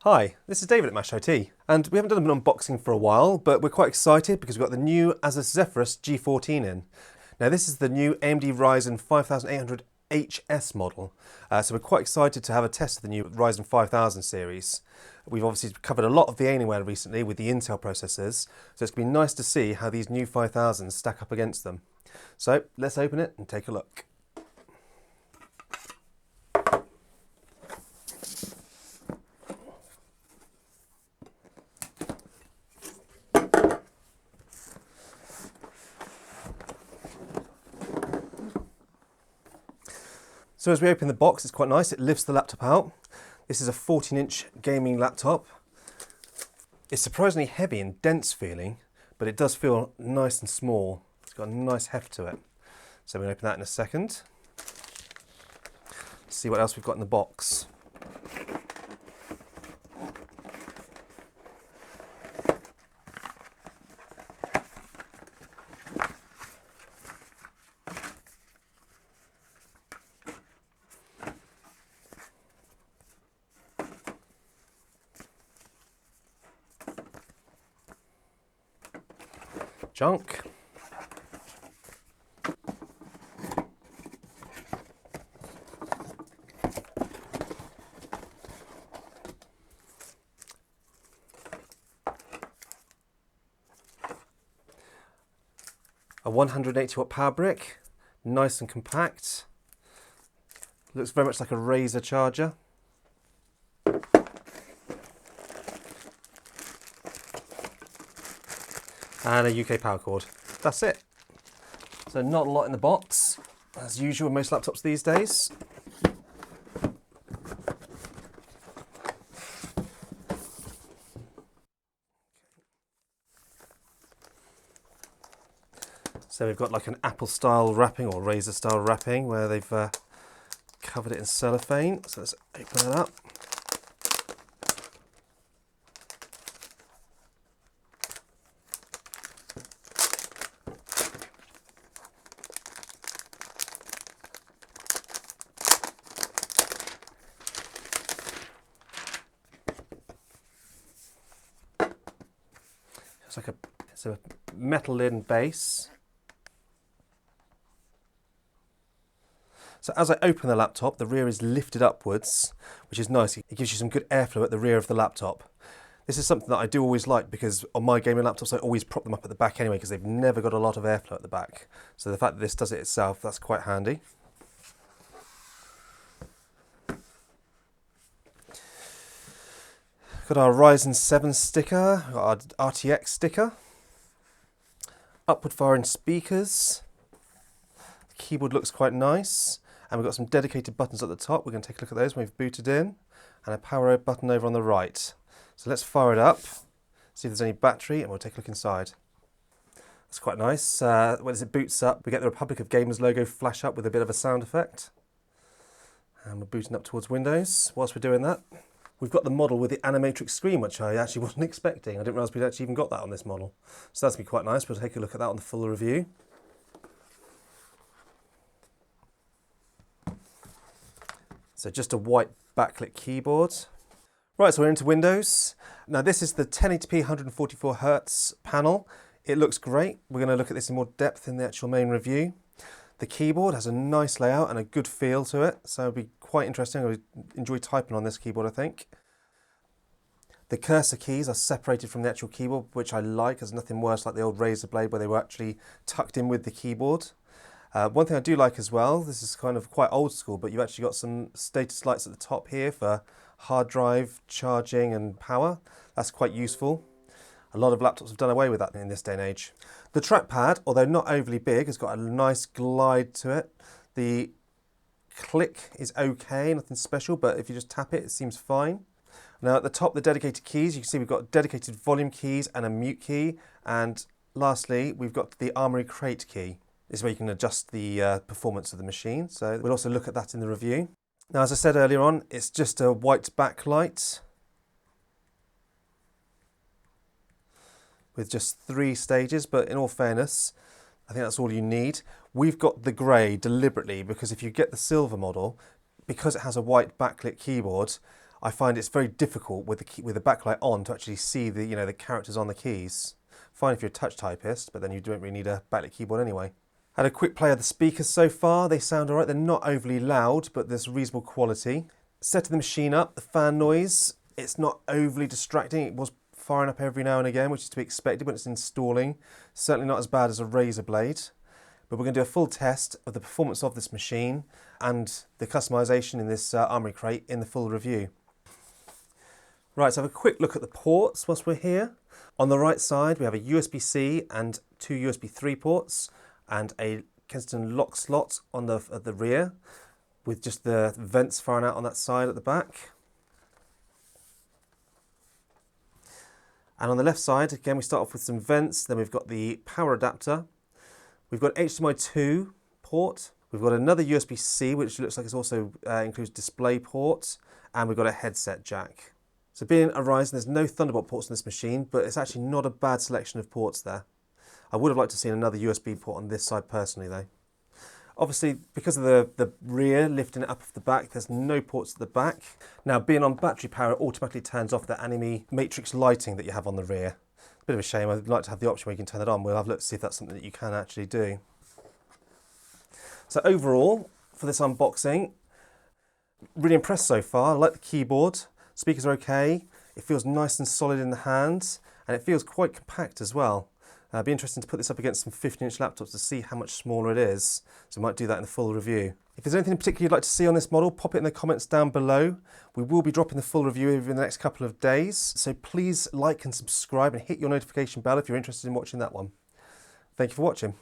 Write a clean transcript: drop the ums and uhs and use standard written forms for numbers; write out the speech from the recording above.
Hi, this is David at Mash IT, and we haven't done an unboxing for a while, but we're quite excited because we've got the new Asus Zephyrus G14 in. Now this is the new AMD Ryzen 5800HS model, so we're quite excited to have a test of the new Ryzen 5000 series. We've obviously covered a lot of the Alienware recently with the Intel processors, so it's going to be nice to see how these new 5000s stack up against them. So let's open it and take a look. So as we open the box, it's quite nice. It lifts the laptop out. This is a 14-inch gaming laptop. It's surprisingly heavy and dense feeling, but it does feel nice and small. It's got a nice heft to it. So we're going to open that in a second. See what else we've got in the box. Junk. A 180-watt power brick, nice and compact. Looks very much like a Razer charger. And a UK power cord. That's it. So not a lot in the box, as usual with most laptops these days. So we've got like an Apple style wrapping or Razer style wrapping where they've covered it in cellophane. So let's open it up. It's a metal lid and base. So as I open the laptop, the rear is lifted upwards, which is nice. It gives you some good airflow at the rear of the laptop. This is something that I do always like because on my gaming laptops, I always prop them up at the back anyway because they've never got a lot of airflow at the back. So the fact that this does it itself, that's quite handy. Got our Ryzen 7 sticker, got our RTX sticker. Upward firing speakers. The keyboard looks quite nice. And we've got some dedicated buttons at the top. We're going to take a look at those when we've booted in. And a power button over on the right. So let's fire it up, see if there's any battery, and we'll take a look inside. That's quite nice. As it boots up, we get the Republic of Gamers logo flash up with a bit of a sound effect. And we're booting up towards Windows. Whilst we're doing that, we've got the model with the animatrix screen, which I actually wasn't expecting. I didn't realise we'd actually even got that on this model. So that's going to be quite nice. We'll take a look at that on the full review. So just a white backlit keyboard. Right, so we're into Windows. Now this is the 1080p 144Hz panel. It looks great. We're going to look at this in more depth in the actual main review. The keyboard has a nice layout and a good feel to it, so it'll be quite interesting. I enjoy typing on this keyboard, I think. The cursor keys are separated from the actual keyboard, which I like. There's nothing worse like the old Razer blade where they were actually tucked in with the keyboard. One thing I do like as well, this is kind of quite old school, but you've actually got some status lights at the top here for hard drive, charging and power. That's quite useful. A lot of laptops have done away with that in this day and age. The trackpad, although not overly big, has got a nice glide to it. The click is okay, nothing special, but if you just tap it, it seems fine. Now at the top, the dedicated keys, you can see we've got dedicated volume keys and a mute key. And lastly, we've got the Armoury Crate key. This is where you can adjust the performance of the machine. So we'll also look at that in the review. Now, as I said earlier on, it's just a white backlight with just 3 stages, but in all fairness, I think that's all you need. We've got the grey deliberately because if you get the silver model, because it has a white backlit keyboard, I find it's very difficult with the backlight on to actually see the, the characters on the keys. Fine if you're a touch typist, but then you don't really need a backlit keyboard anyway. Had a quick play of the speakers so far. They sound alright. They're not overly loud, but there's reasonable quality. Setting the machine up, the fan noise, it's not overly distracting. It was firing up every now and again, which is to be expected when it's installing. Certainly not as bad as a razor blade. But we're going to do a full test of the performance of this machine and the customization in this Armoury crate in the full review. Right, so have a quick look at the ports whilst we're here. On the right side, we have a USB-C and 2 USB 3 ports and a Kensington lock slot on at the rear with just the vents firing out on that side at the back. And on the left side, again, we start off with some vents. Then we've got the power adapter. We've got HDMI 2 port. We've got another USB-C, which looks like it also includes display port. And we've got a headset jack. So being a Ryzen, there's no Thunderbolt ports on this machine, but it's actually not a bad selection of ports there. I would have liked to have seen another USB port on this side personally though. Obviously, because of the rear lifting it up off the back, there's no ports at the back. Now, being on battery power, it automatically turns off the anime matrix lighting that you have on the rear. It's a bit of a shame. I'd like to have the option where you can turn it on. We'll have a look to see if that's something that you can actually do. So overall, for this unboxing, really impressed so far. I like the keyboard. Speakers are okay. It feels nice and solid in the hand, and it feels quite compact as well. It'd be interesting to put this up against some 15-inch laptops to see how much smaller it is. So we might do that in the full review. If there's anything in particular you'd like to see on this model, pop it in the comments down below. We will be dropping the full review over the next couple of days. So please like and subscribe and hit your notification bell if you're interested in watching that one. Thank you for watching.